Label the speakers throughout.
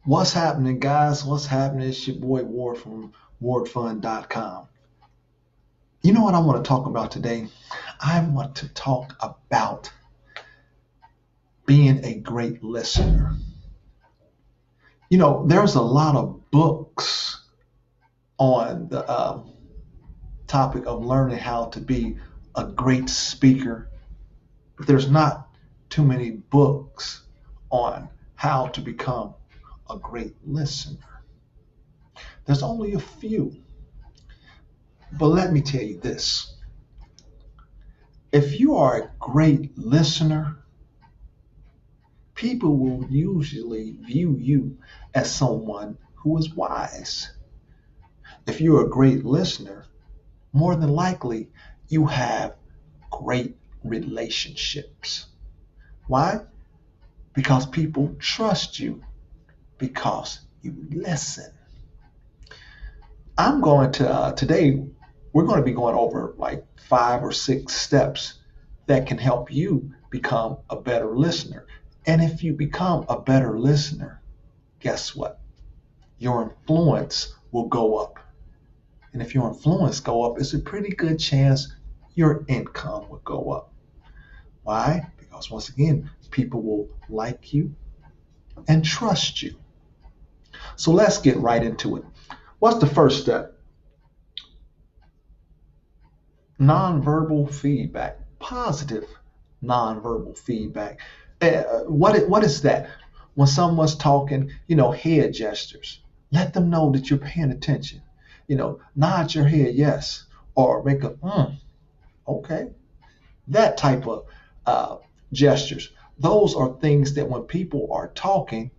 Speaker 1: What's happening, guys? What's happening? It's your boy Ward from wardfund.com. You know what I want to talk about today? I want to talk about being a great listener. There's a lot of books on the topic of learning how to be a great speaker, but there's not too many books on how to become a great listener. There's only a few. But let me tell you this. If you are a great listener, people will usually view you as someone who is wise. If you're a great listener, more than likely you have great relationships. Why? Because people trust you because you listen. I'm going to today we're going to be going over like 5 or 6 steps that can help you become a better listener. And if you become a better listener, guess what? Your influence will go up. And if your influence go up, it's a pretty good chance your income will go up. Why? Because once again, people will like you and trust you. So let's get right into it. What's the first step? Nonverbal feedback, positive nonverbal feedback. What is that? When someone's talking, head gestures. Let them know that you're paying attention. Nod your head yes, or make a okay. That type of gestures. Those are things that when people are talking,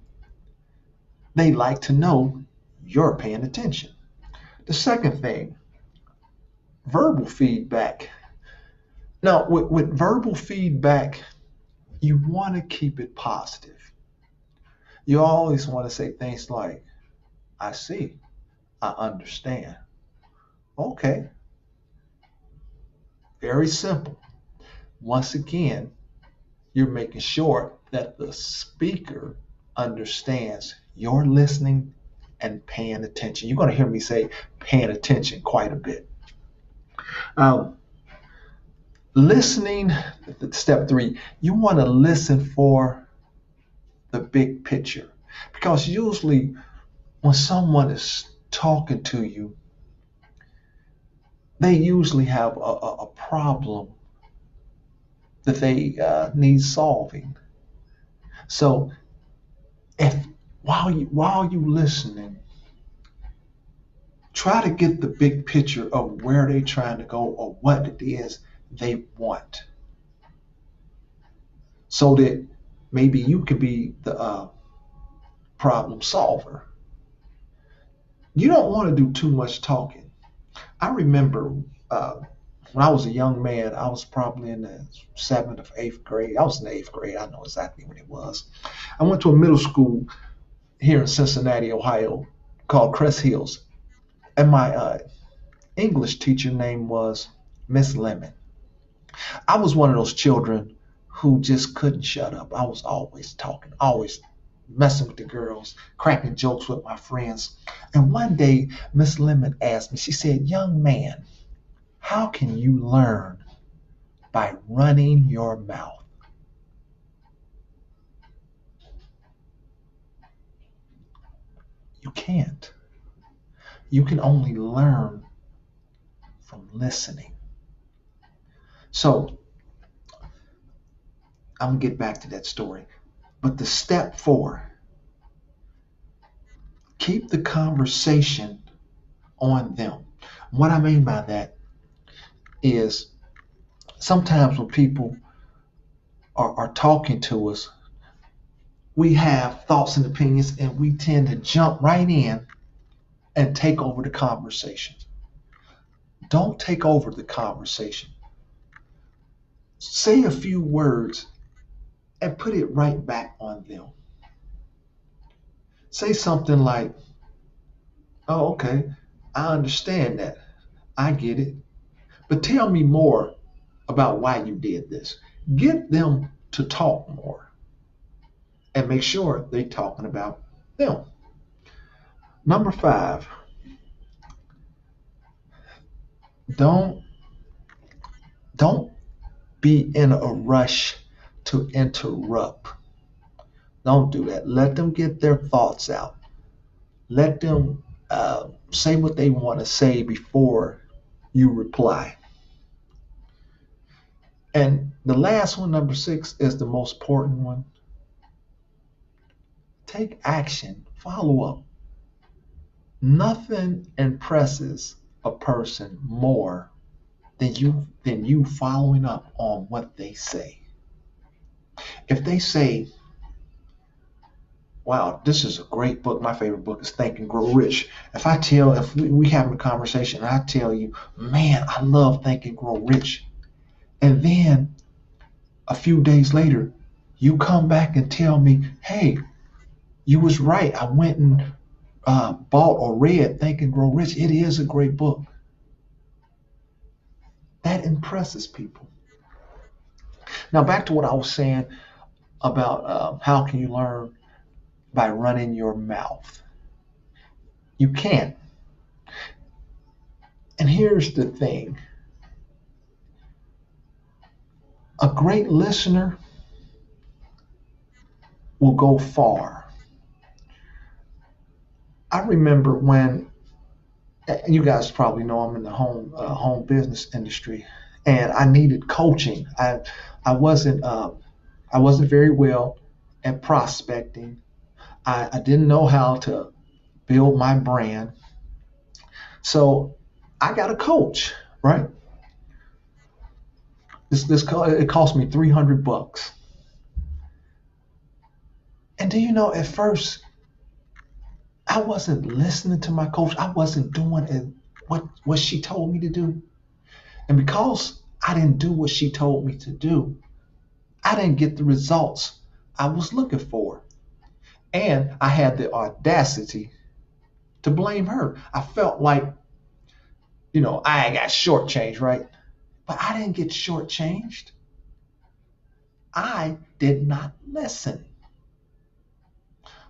Speaker 1: they like to know you're paying attention. The second thing, verbal feedback. Now, with verbal feedback, you want to keep it positive. You always want to say things like, I see, I understand. Okay, very simple. Once again, you're making sure that the speaker understands you're listening and paying attention. You're going to hear me say paying attention quite a bit. Um, Listening, step 3, you want to listen for the big picture. Because usually when someone is talking to you, they usually have a problem that they need solving. So if while you listening, try to get the big picture of where they're trying to go or what it is they want, so that maybe you could be the problem solver. You don't want to do too much talking. I remember when I was a young man, I was probably in the 7th or 8th grade. I was in the 8th grade. I know exactly when it was. I went to a middle school here in Cincinnati, Ohio, called Crest Hills, and my English teacher name was Miss Lemon. I was one of those children who just couldn't shut up. I was always talking, always messing with the girls, cracking jokes with my friends. And one day, Miss Lemon asked me, she said, young man, how can you learn by running your mouth? You can't. You can only learn from listening. So I'm going to get back to that story. But the step 4, keep the conversation on them. What I mean by that is sometimes when people are talking to us, we have thoughts and opinions and we tend to jump right in and take over the conversation. Don't take over the conversation. Say a few words and put it right back on them. Say something like, oh, okay, I understand that. I get it. But tell me more about why you did this. Get them to talk more and make sure they're talking about them. Number 5, don't don't be in a rush to interrupt. Don't do that. Let them get their thoughts out. Let them say what they want to say before you reply. And the last one, number 6, is the most important one. Take action. Follow up. Nothing impresses a person more than you following up on what they say. If they say, wow, this is a great book. My favorite book is Think and Grow Rich. If we having a conversation, and I tell you, man, I love Think and Grow Rich. And then a few days later, you come back and tell me, hey, you was right. I went and bought or read Think and Grow Rich. It is a great book. That impresses people. Now back to what I was saying about how can you learn by running your mouth. You can't. And here's the thing. A great listener will go far. I remember when, you guys probably know I'm in the home business industry, and I needed coaching. I wasn't very well at prospecting. I didn't know how to build my brand, so I got a coach. Right? It cost me $300. And do you know, at first I wasn't listening to my coach. I wasn't doing what she told me to do. And because I didn't do what she told me to do, I didn't get the results I was looking for. And I had the audacity to blame her. I felt like, I got shortchanged, right? But I didn't get shortchanged. I did not listen.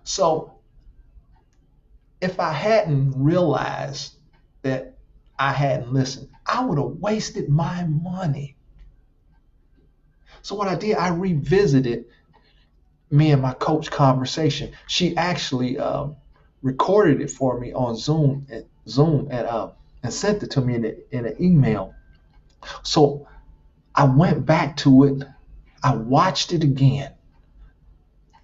Speaker 1: So if I hadn't realized that I hadn't listened, I would have wasted my money. So what I did, I revisited me and my coach conversation. She actually recorded it for me on Zoom, and sent it to me in an email. So I went back to it. I watched it again.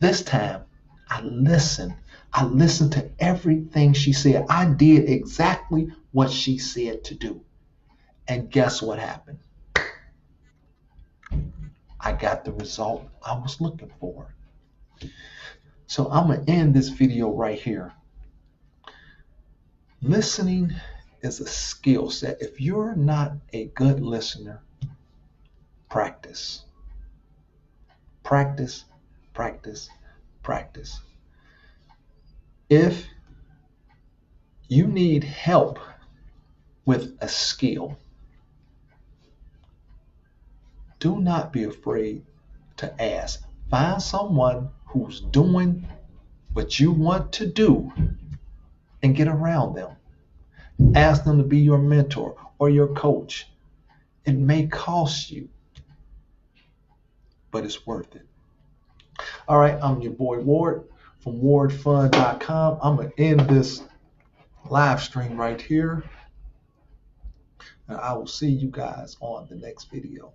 Speaker 1: This time, I listened. I listened to everything she said. I did exactly what she said to do. And guess what happened? I got the result I was looking for. So I'm going to end this video right here. Listening is a skill set. If you're not a good listener, practice. Practice, practice, practice. If you need help with a skill, do not be afraid to ask. Find someone who's doing what you want to do and get around them. Ask them to be your mentor or your coach. It may cost you, but it's worth it. All right, I'm your boy Ward from wardfund.com. I'm going to end this live stream right here, and I will see you guys on the next video.